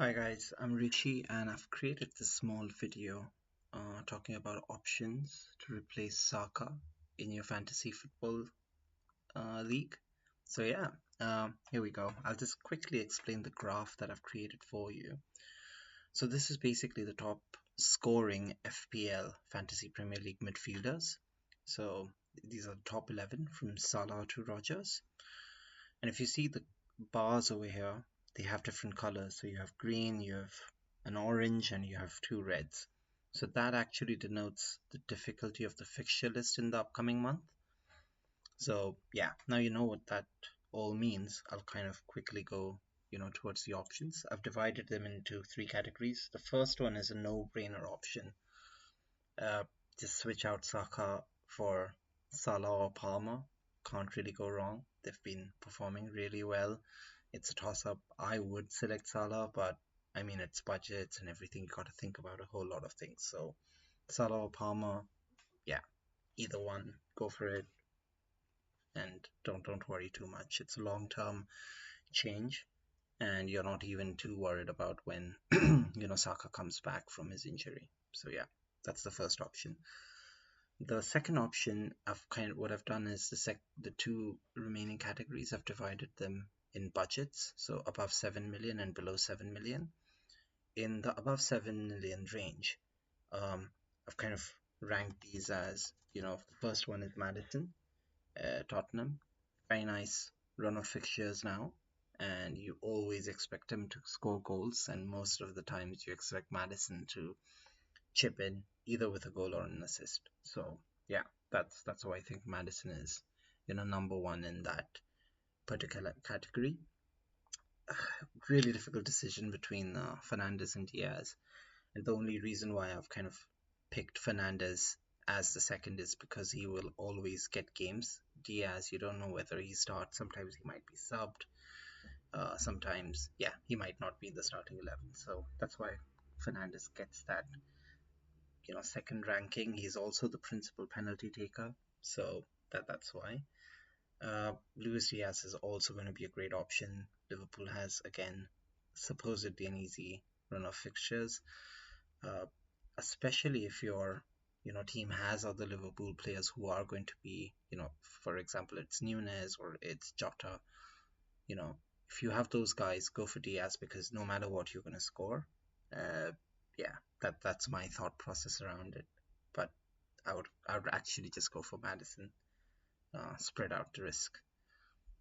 Hi guys, I'm Rishi and I've created this small video talking about options to replace Saka in your fantasy football league. So yeah, here we go. I'll just quickly explain the graph that I've created for you. So this is basically the top scoring FPL Fantasy Premier League midfielders. So these are the top 11 from Salah to Rogers. And if you see the bars over here, they have different colors. So you have green, you have an orange, and you have two reds. So that actually denotes the difficulty of the fixture list in the upcoming month. So yeah, now you know what that all means. I'll kind of quickly go, towards the options. I've divided them into three categories. The first one is a no-brainer option. Uh, just switch out Saka for Salah or Palmer. Can't really go wrong. They've been performing really well. It's a toss-up. I would select Salah, but I mean it's budgets and everything. You got to think about a whole lot of things. So Salah or Palmer, yeah, either one, go for it, and don't worry too much. It's a long-term change, and you're not even too worried about when Saka comes back from his injury. So yeah, that's the first option. The second option, what I've done is the two remaining categories. I've divided them in budgets, so above 7 million and below 7 million. In the above 7 million range, I've kind of ranked these as, the first one is Madison, Tottenham. Very nice run of fixtures now, and you always expect him to score goals, and most of the times you expect Madison to chip in either with a goal or an assist. So yeah, that's why I think Madison is, number one in that particular category. Really difficult decision between Fernandez and Diaz, and the only reason why I've kind of picked Fernandez as the second is because he will always get games. Diaz, you don't know whether he starts. Sometimes he might be subbed. Sometimes, yeah, he might not be in the starting 11. So that's why Fernandez gets that second ranking. He's also the principal penalty taker, so that's why. Luis Diaz is also going to be a great option. Liverpool has again supposedly an easy run of fixtures, uh, especially if your team has other Liverpool players who are going to be, for example, it's Nunez or it's Jota. You know, if you have those guys, go for Diaz because no matter what, you're going to score. Uh, yeah, that's my thought process around it. But I would actually just go for Madison, spread out the risk.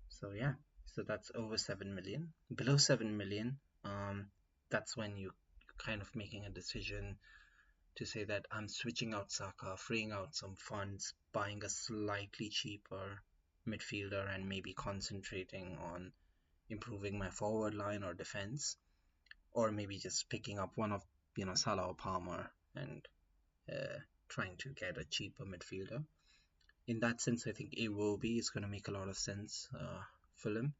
So yeah, so that's over 7 million. Below 7 million, that's when you kind of making a decision to say that I'm switching out Saka, freeing out some funds, buying a slightly cheaper midfielder, and maybe concentrating on improving my forward line or defense, or maybe just picking up one of Salah or Palmer and uh, trying to get a cheaper midfielder. In that sense, I think Iwobi is going to make a lot of sense for them.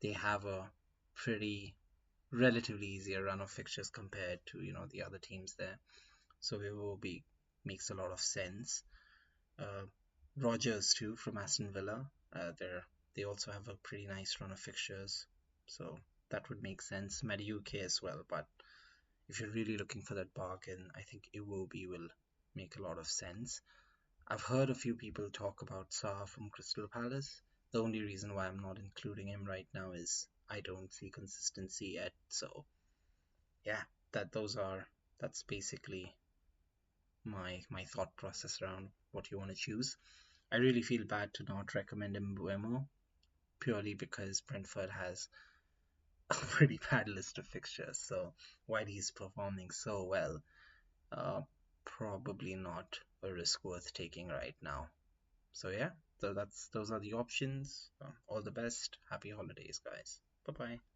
They have a pretty relatively easier run of fixtures compared to the other teams there, so Iwobi makes a lot of sense. Uh, Rogers too from Aston Villa, they also have a pretty nice run of fixtures, so that would make sense. Madueke as well, but if you're really looking for that bargain, I think Iwobi will make a lot of sense. I've heard a few people talk about Saar from Crystal Palace. The only reason why I'm not including him right now is I don't see consistency yet. So yeah, that's basically my thought process around what you want to choose. I really feel bad to not recommend Mbuemo purely because Brentford has a pretty bad list of fixtures. So while he's performing so well, uh, probably not a risk worth taking right now. So yeah, so those are the options. All the best. Happy holidays, guys. Bye bye.